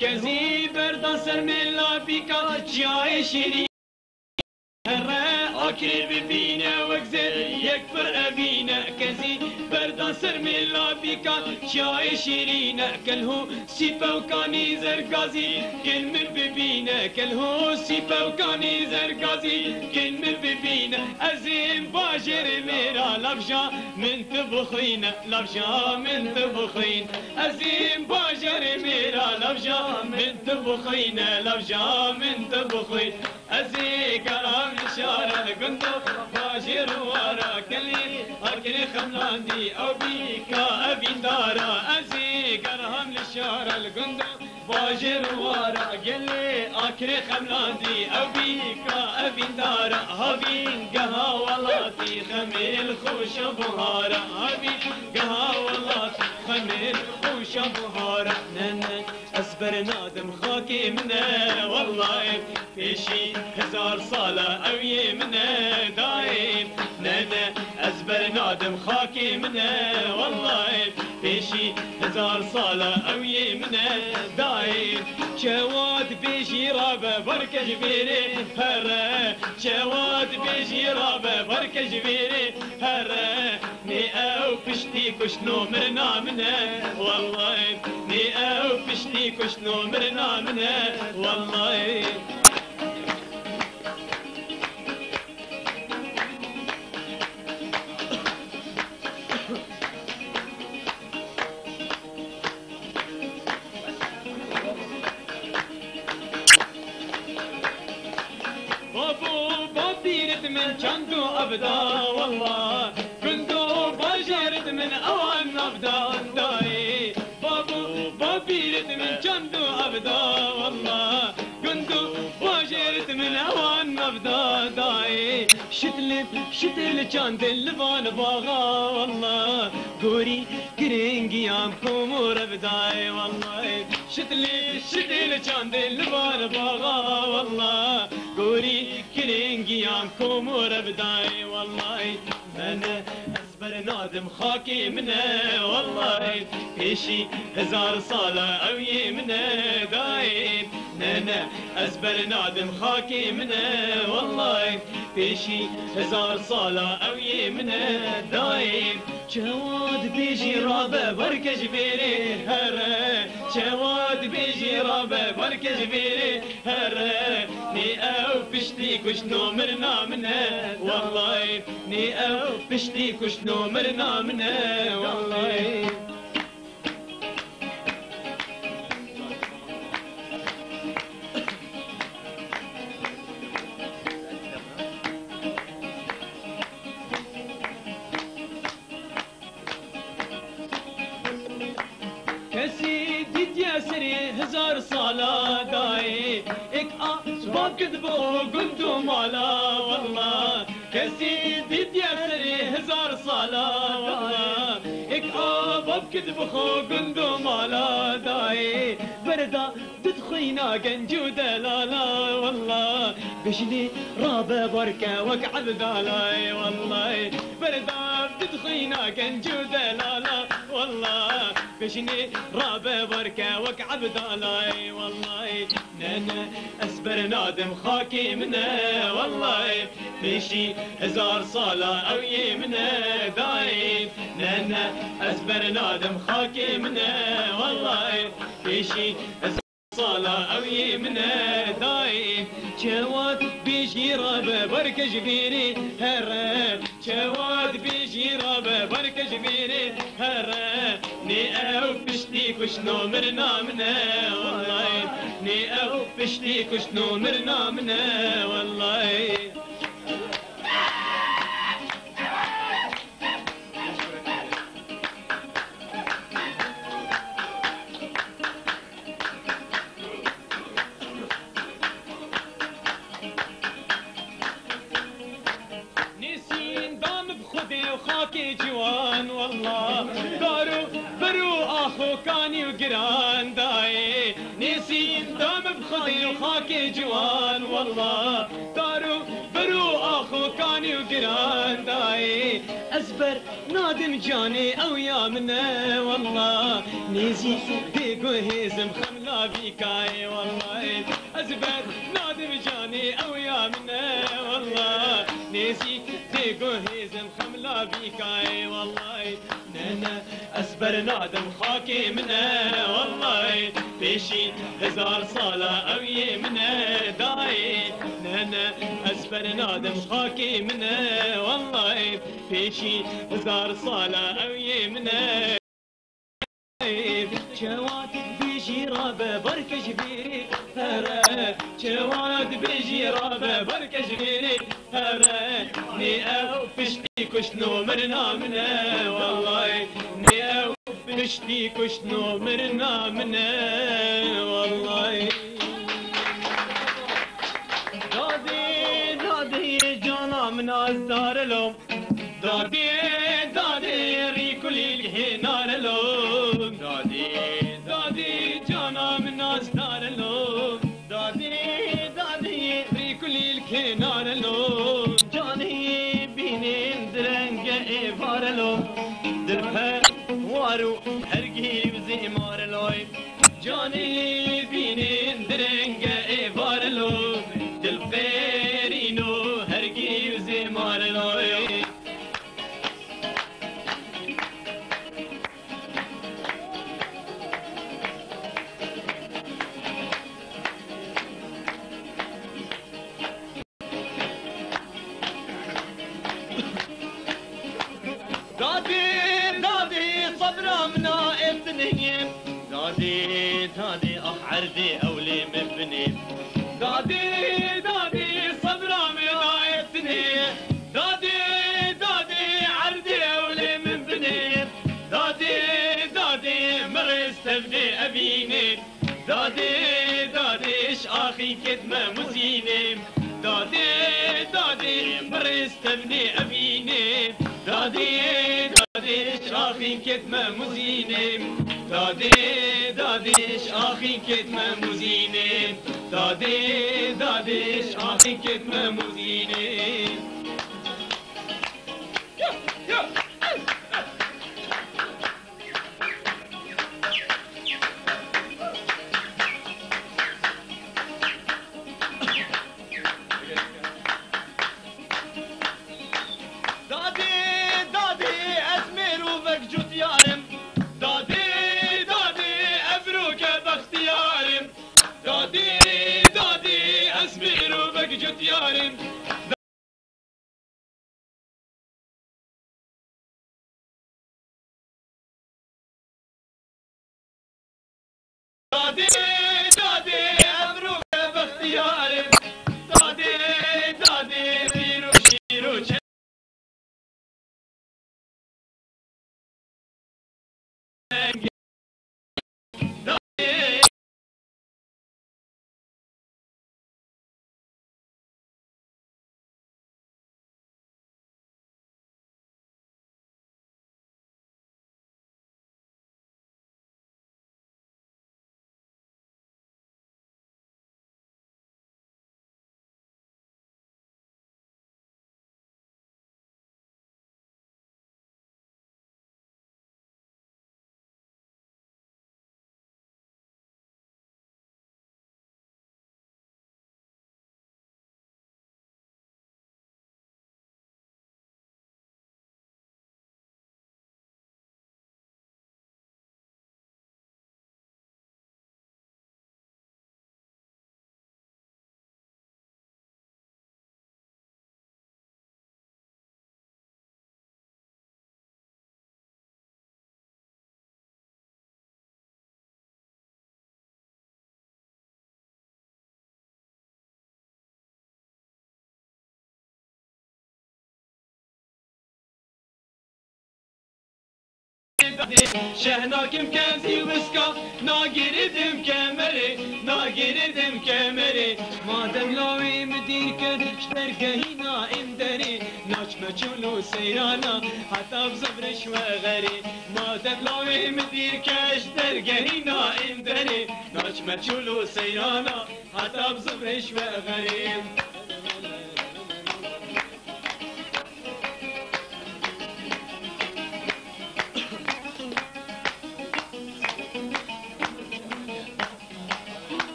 كزي بردا سر من لا بيكا جاي شيرين أكري ببينا وكزر يكفر أبينا كزي بردا سر من لا بيكا جاي شيرين كلهو سيبا وكاني زرقازي كل من ببينا كلهو سيبا وكاني زرقازي كل من ببينا أزين باجر ميرا لفجا من تبخين لفجا من تبخين أزين باجر ميرا لفجا من تبخين لفجا من تبخين أزي كرام شارع قندو باجر ورا كلي أكري خملاندي أو بيكا أبي دارا أزي كرام الشارع قندو باجر ورا قلي أكري خملاندي أو بيكا أبي دارا هابين قها ولاتي خميل خوش بهارا هابين قها ولاتي خميل خوش بهارا نن أصبر نادم خاكي منا والله فيشي هزار صالة أو يمنا دايم نانا أزبر نادم خاكي منا والله فيشي هزار صالة أو يمنا دايم جواد بيجي رابة برك جبيري هرا جواد بيجي رابة برك جبيري هرا ني أو بشتي كشنو مرنا منا والله ني أو بشتي كشنو مرنا منا والله من جندو أبدا والله كندو باجرت من أوان أبدا داي بابو بابيرت من جندو أبدا والله كندو باجرت من أوان أبدا داي شتل جند اللبان باغا والله قوري كرينجي عم كومور أبداي والله شتل جند اللبان باغا والله قوري كرينجي عم كومور بداي والله أنا أصبر نادم خاكي منا والله فيشي هزار صالة أو يمنا دايم أنا أصبر نادم خاكي منا والله فيشي هزار صالة أو يمنا دايم جواد بيجي رابة برك جبيري هرا جواد بيجي رابة برك جبيري هرا ني أو بشتي كشنو مرنا منا والله ني أو بشتي كشنو مرنا منا والله هزار صالة داي اك اسباب كذبو قلتو مالا والله كسيدي دياسري هزار صالة والله اك اباب كذبو قلتو مالا داي بردا تدخينا قنجو دلالا والله بشلي رابا بركة وكعب دالاي والله بردا تدخينا قنجو دلالا والله بشني رابا بركة وكعب دالاي والله نانا أسبر نادم خاكي منا والله بشي هزار صالة أو يمنا دايم نانا أسبر نادم خاكي منا والله بشي صالة أو يمنا دايم جواد بيجي رابا بركة جبيري هرا جواد بيجي رابا بركة جبيري هرا ني أو بشتي كشنو مرنا منا والله ني أو بشتي كشنو مرنا منا والله خاكي جوان والله دارو برو اخو كاني وقران داي نسين دام بخدي وخاكي جوان والله دارو برو اخو كاني وقران داي ازبر نادم جاني او يا منا والله نيزي بيقو هيزم خملا خملا بيكاي والله أزبر نادم جاني أو يا منا والله نسيت تيجو هيزم خملا بيكاي والله نانا أزبر نادم خاكي منا والله بيشي هزار صالة أو يمنا داي نانا أزبر نادم خاكي منا والله بيشي هزار صالة أو يمنا جواد بيجي رابه بركش بيري هرا جواد بيجي رابه بركش بيري هرا ني او بشتي كشنو مرنا منا والله ني او بشتي كشنو مرنا منا والله دادي دادي جانا من ازدار لهم دادي دادي ريكولي الهنار لهم دادي دادي جانا من ازدار لهم دادي دادي ريكولي الهنار لهم جاني بينين درنگ ايفار لهم دربه وارو هرگي وزيمار لهم جاني بينين درنگ ايفار لهم دلفيرينو هرگي وزيمار لهم دادي دادي عردي أولي مبني دادي دادي صبرا مرايتني دادي دادي عردي أولي مبني دادي دادي مرستبني أبيني دادي دادي إش أخي كدمة مزيني دادي دادي مرستبني أبيني دادي دادي إش أخي كدمة مزيني دادي داديش آخی کتم موزینه دادی دادیش آخی کتم موزینه دادی دادی از میرو وقت یارم دادی دادي دادي أسبير وبقجت يارم دادي دادي أمروك باختيارم دادي دادي شيرو شيرو شهناكم كنزي وسكا ناقردم كمري ناقردم كمري مادم لاوي مدير كد اشترقهينا اندري ناش مچولو سيرانا حتى بزبرش وغري مادم لاوي مدير كد اشترقهينا اندري ناش مچولو سيرانا حتى بزبرش وغري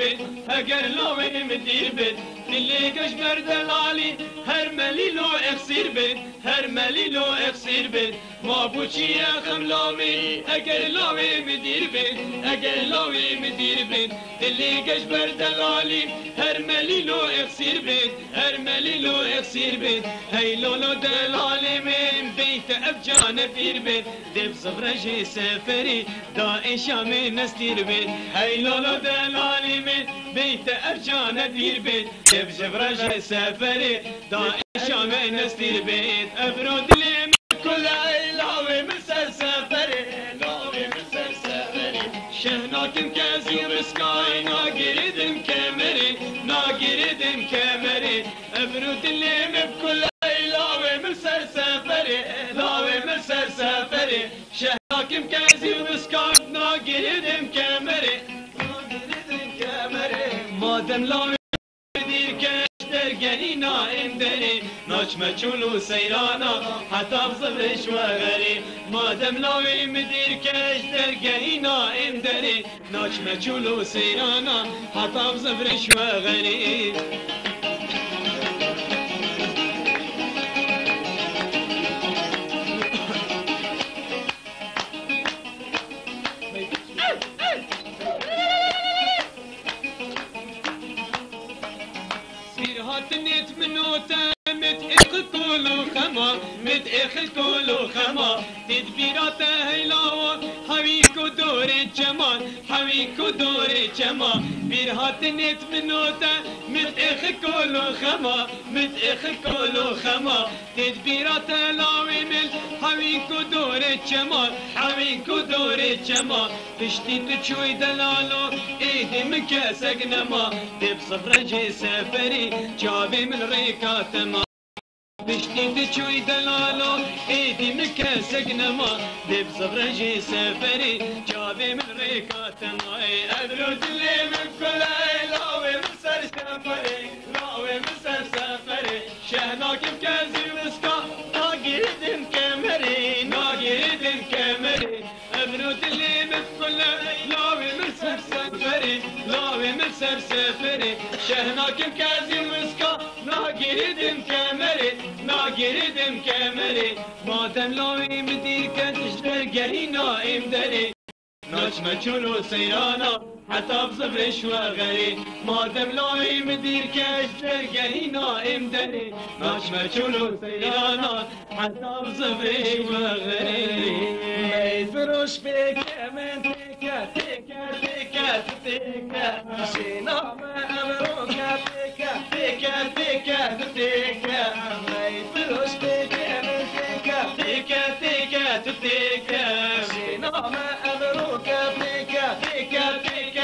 بید اگر لاویم دیر بید دلی گش بردلالی هر ملیلو اخسیر بید هر ملیلو اخسیر بید ما بوچی اخم لامی اگر لاویم دیر بید اگر لاویم دیر بید دلی گش بردلالی هر ملیلو اخسیر بید هر ملیلو اخسیر بید هی لولو دلالی من بیت افجان بیر بید دب صبرجی سفری داعش من نستیر بید هی لولو دلالی من بیت افجان بیر بید دب صبرجی سفری داعش من نستیر بید ابرو دلیم كل عيلاوي مسر سفري لاوي مسر سفري شهناكم كازي بسكاي ناقردم كامري ناقردم كامري ابرد الليم بكل عيلاوي مسر سفري لاوي مسر سفري شهناكم كازي بسكاي ناقردم كامري ناقردم كامري مادم لاوي درگری نائم داری ناچمه چولو سیرانا حتی بزبرش و غری مادم لاوی مدیر کش درگری نائم داری ناچمه چولو سیرانا حتی بزبرش و غری هاتنيت منوتا متأخ كولو خما متأخ كولو خما تدبيرات هيلاوا حويكو دور الجمال حويكو دور الجمال بير هاتنيت منوتا متأخ كولو خما متأخ كولو خما تدبيرات لاوي مل حويكو دور الجمال حويكو دور الجمال بشتي تشوي دلالو ايدي مكاسق نما دب صفرجي سفري جابي من ريكات ما بشتي تشوي دلالو ايدي مكاسق نما دب صفرجي سفري جابي من ريكات ما ادرو دلي من كل لاوي مسر سفري لاوي مسر سفري شهناك بكازي مسكا ناقردم كامري ناقردم كامري ادرو دلي من كل لاوي مسر سفري لاوي مسر سفري شهناك بكازي مسكا ناقردم كامري ناقردم كامري مادم لاوي مدير كتشتر قري نائم دري ناچمه چولو سیرانا حتی بزبرش و غری مادم لاوی مدیر کش درگهی نائم داری ناچمه چولو سیرانا حتی بزبرش و غری می فروش بکه من تکه تکه تکه تکه شنام امروکه تکه تکه تکه تکه می فروش بکه من تکه تکه تکه تکه شنام امروکه تکه تکه تکه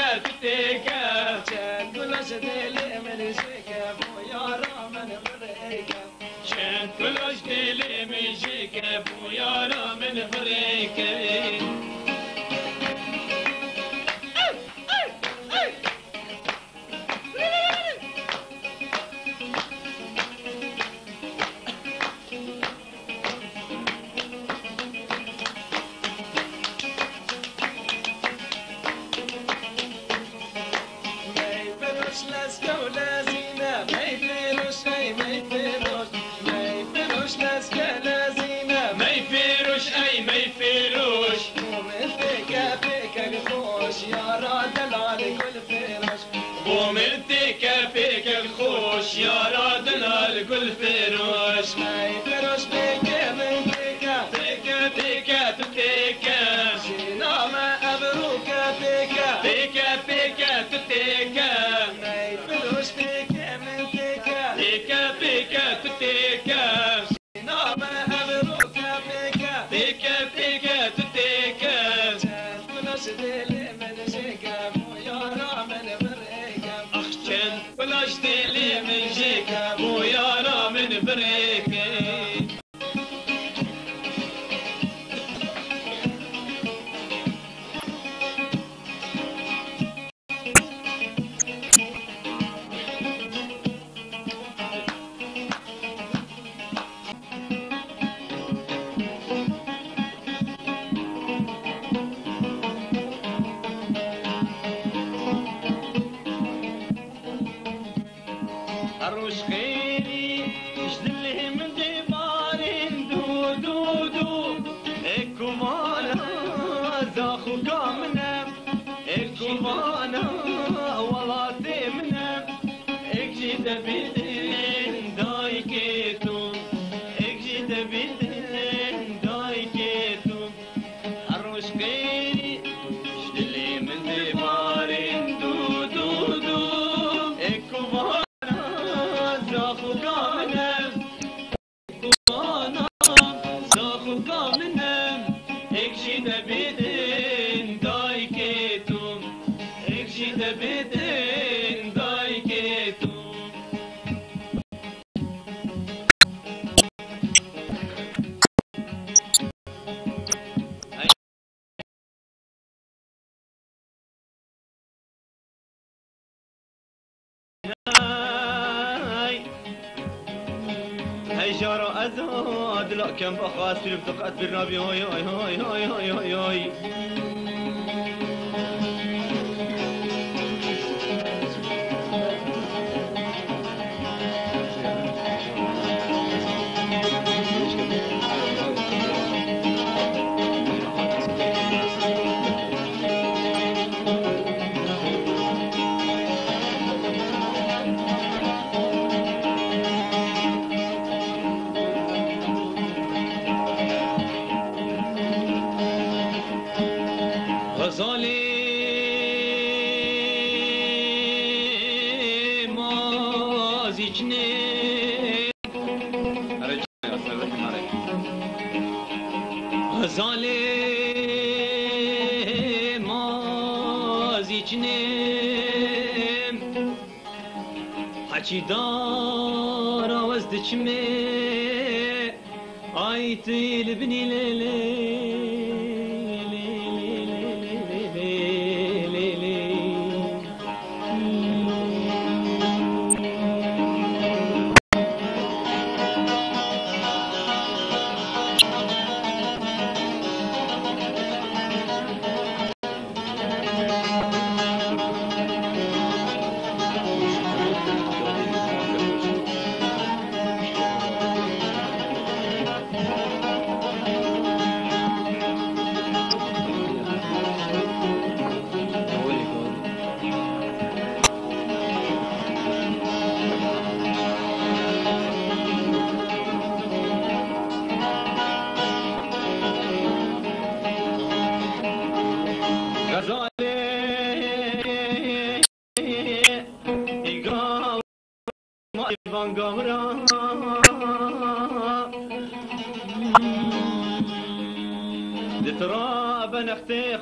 تکه چند گلش دلی من شکف و یارا من فریکم چند گلش دلی من شکف و یارا من فریکم يا رادنا الكل فروش ما يفروش بيكا من تيكا تيكا تيكا تيكا شينا ما أبروكا تيكا تيكا تيكا تيكا ما يفروش بيكا من تيكا تيكا تيكا تيكا شينا ما أبروكا تيكا تيكا تيكا تيكا فلاش ديلي من شيكا ويا من بريكا أخشن فلاش ديلي من شيكا ويا من بريكا هاي جارو أزاد لا كم بخاس في الفتقات بالرابي هاي هاي هاي هاي هاي هاي هاي حكي دار وزدك مي عيتي لبني ليلي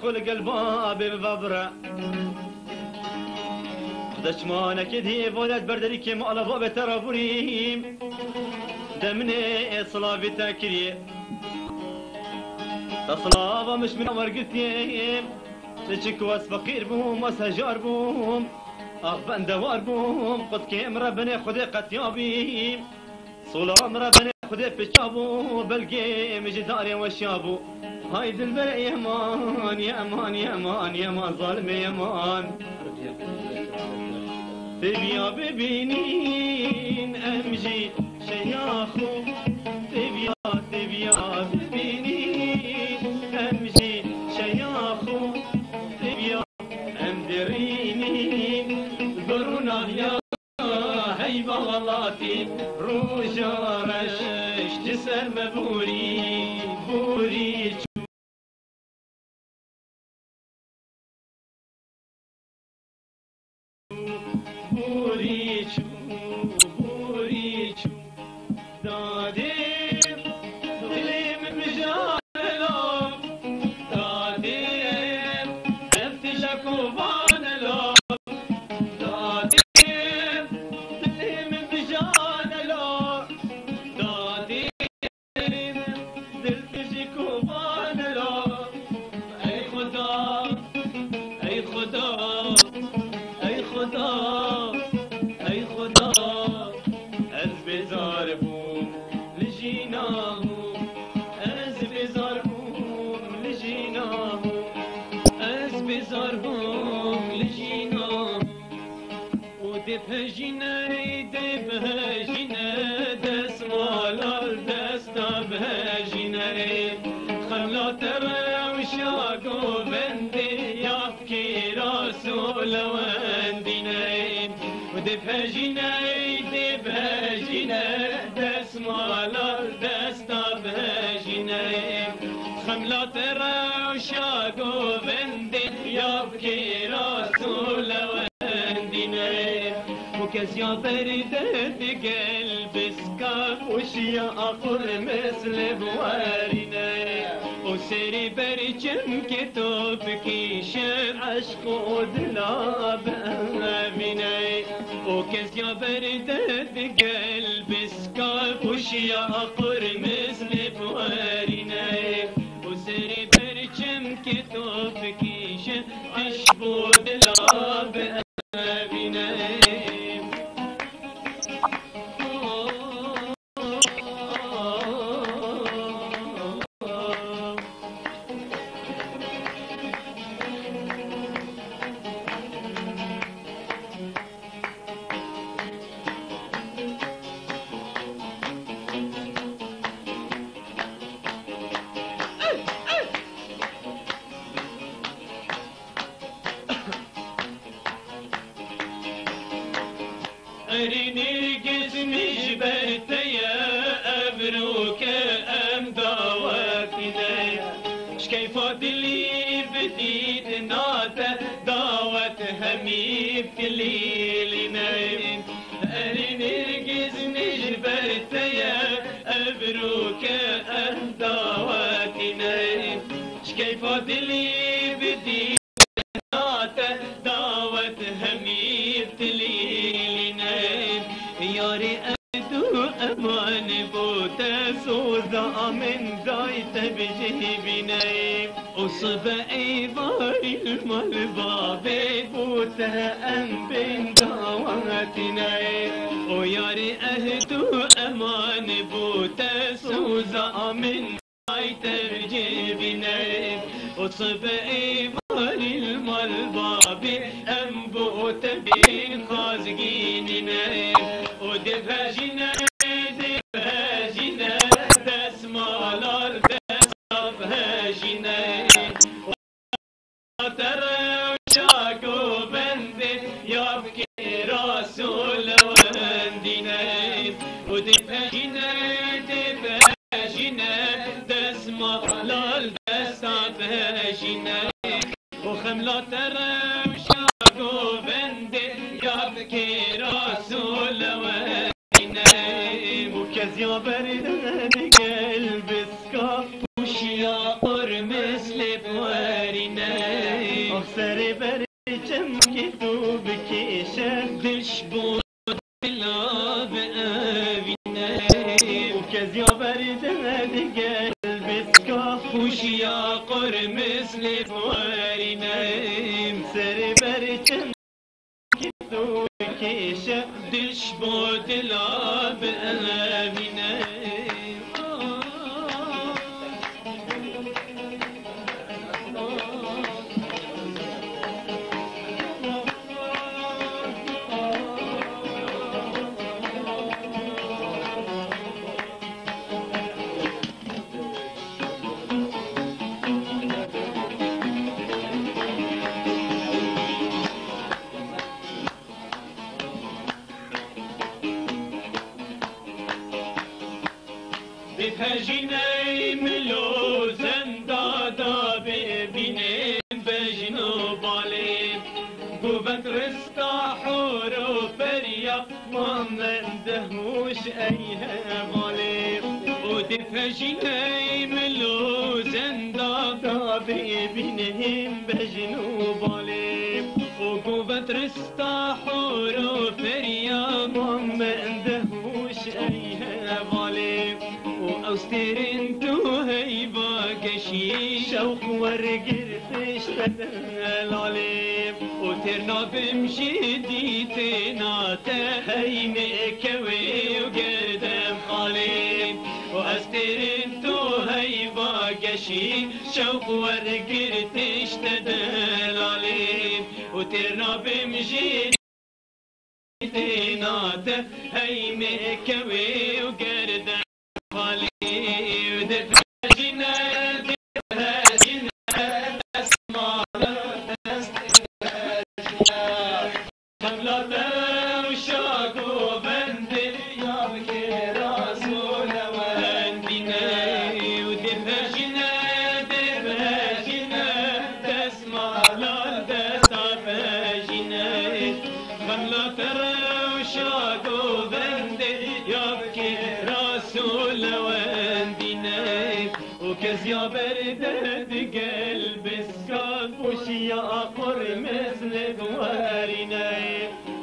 خلق الباب بببرة دشمانك كذي ولد بردري كم على باب ترابوريم دمني صلابي تاكري تصلابا مش من ورقتيم تشكواس فقير بوم وسهجار بوم أخبان دوار بوم قد كيم ربنا خذي قتيابيم صلام ربنا خذي في شابو بلقي مجداري وشابو هاي دلبر يا مان يا مان يا مان يا مان ظالم يا مان تبيا ببينين امجي شياخو تبيا ببينين امجي شياخو تبيا امدرينين قرونا يا هاي بغلاتي روجا رشش تسر مبوري بوري يا بردة قلب سكاف وشيا أقر مثل بوارنا وسري برجم كتوبك شر عشق ودلاب أمنا وكز يا بردة قلب سكاف وشيا أقر مثل بوارنا وسري برجم كتوبك شر عشق ودلاب أمنا امان بوت سوزا من دايت بجيبني وصبعي ضاري الملباب بوت ام بين دعواتنا وياري اهدو امان بوت سوزا من دايت بجيبني وصبعي ضاري الملباب ام بوت بين خازقيننا ودفاجنا دفاجنا دسمالار دسافاجنا ترى وشاكو بندي يبكي رسول وندينا ودفاجنا دفاجنا دسمالار دسافاجنا وخملا ترى وشاكو بندي يبكي رسول وكزيا بردان قلب سكا وشيا قرمز لبوارنا أخسر برجم كتو بكيشة دشبو دلا بأبنا وكزيا بردان قلب سكا وشيا قرمز لبوارنا أخسر برجم كتو بكيشة دشبو دلا بأبنا بفجني ملو زندادا ببيني بجنو بالي قوبت رستا حورو بريا ما من دهوش ايها بالي ودفجني ملو زندادا ببيني بجنو بالي وقوبت رستا حورو بريا ما من دهوش ايها بالي وأوسترين تو هيبا قشي شوق ورقرتش تدل عليم وترنا بمشي ديتنا تهيني كوي وقردم خاليم وأوسترين تو هيبا قشي شوق ورقرتش تدل عليم وترنا بمشي ديتنا تهيني كوي وقردم خالي ودفاجنا دفاجنا اسمع خملة وشاكو بندل يابكي رسول وندنا ودفاجنا دفاجنا تسمع لا تسافاجنا خملة وشاكو بندل يابكي رسول وندنا وكزيا بردد قلب السكاب وشيا قرمز لبوارنا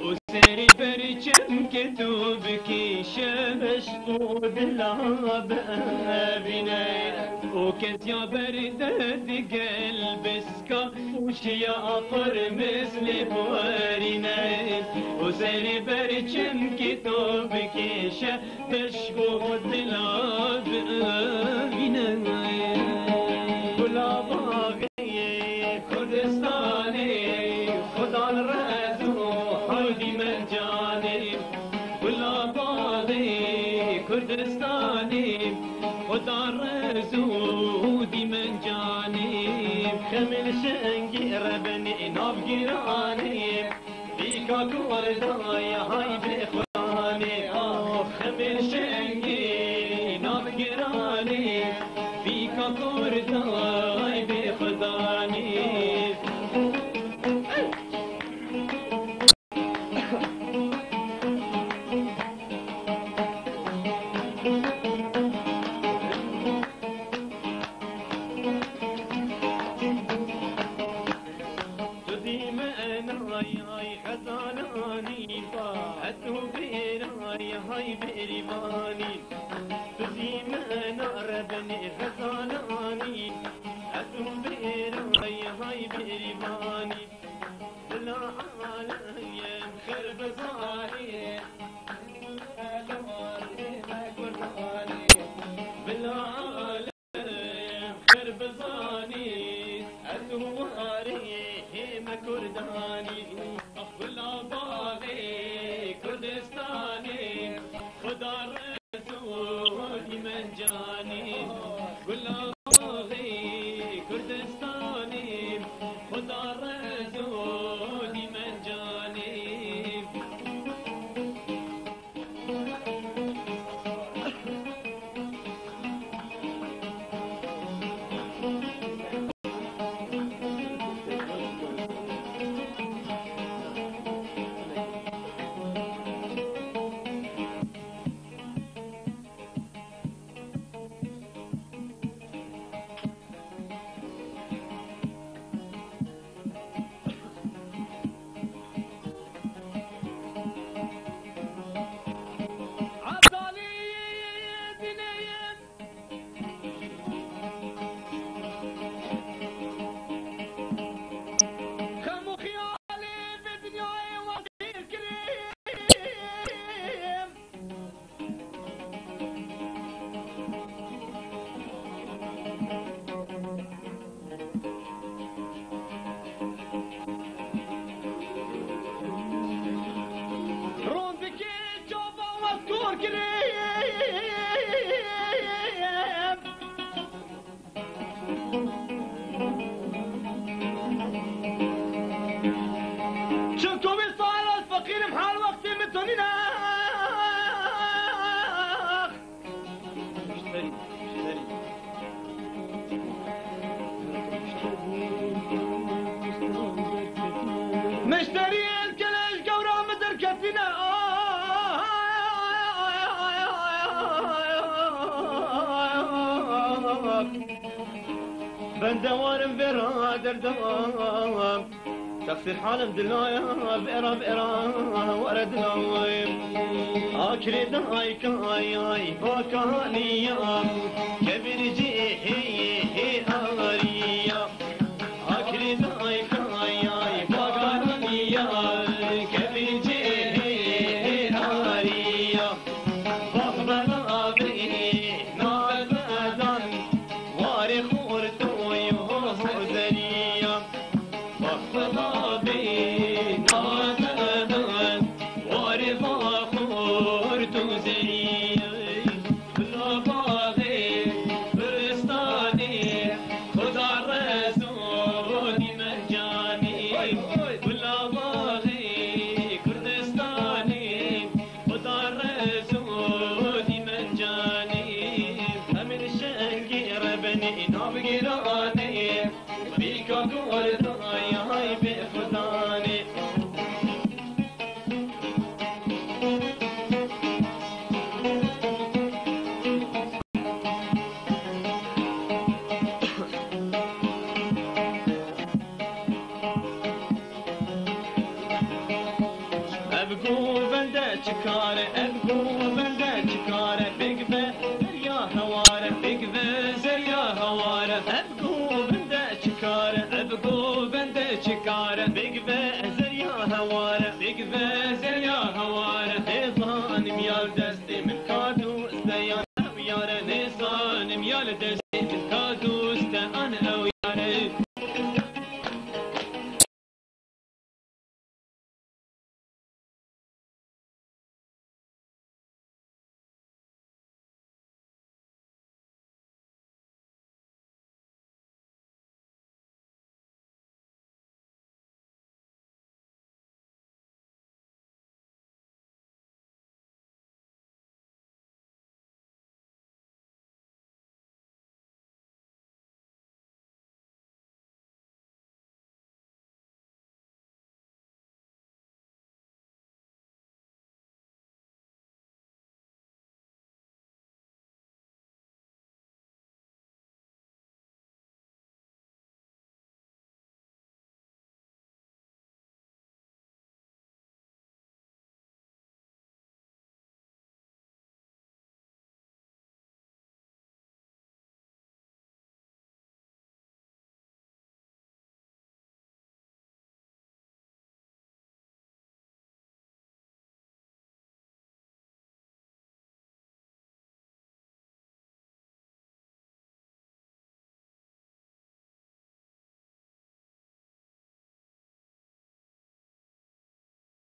وسري برجم كتب كيشة مشطود العاب أبنا وكزيا بردد قلب السكاب وشيا قرمز لبوارنا وسري برجم كتب كيشة مشطود العاب أبنا ولا باغي كردستاني خدا الرازو حودي من جاني ولا باغي كردستاني خدا الرازو دي من جاني خمل شنقي ربني ناف جيراني بيكا كورداي هاي بإخواني خمل شنقي ناف جيراني بيكا كورداي بإخواني هاي بيرمان غزالاني بزيمنا ربني غزالاني أدوم بيراي هاي بيريباني لا عالم خرب زاهي بلا عالم خرب زاني أدواري هم كرداني بلا باغي كردستاني خدا رسولي من جاني بلا باغي كردستاني خدا رسولي من جاني مشتري الكلاش قورا مدركتنا بندوار برادر دوام تغسل حالم دلايا بئرا بئرا ورد نايم آكري داي كاي باكانيا كبير جي هي آريا آكري داي كاي باكانيا كبير جي هي آريا بخبلا بي نادان واري خورتو يهوزنيا بخبلا بي نادان واري خورتو زنيا بلا باغي برستاني خدا رسولي مرجاني بلا باغي كردستاني خدا رسولي مرجاني همين شنقي ربني نابقي راني بيكا قرداي هاي بخداني أبقو بندا چكارة أبقو بندا چكارة بقبة زريا هوارة بقبة زريا هوارة أبقو بندا چكارة أبقو بندا چكارة بقبة زريا هوارة بقبة زريا هوارة نظام ميال دستي من كادو زيان ويارة نظام ميال دستي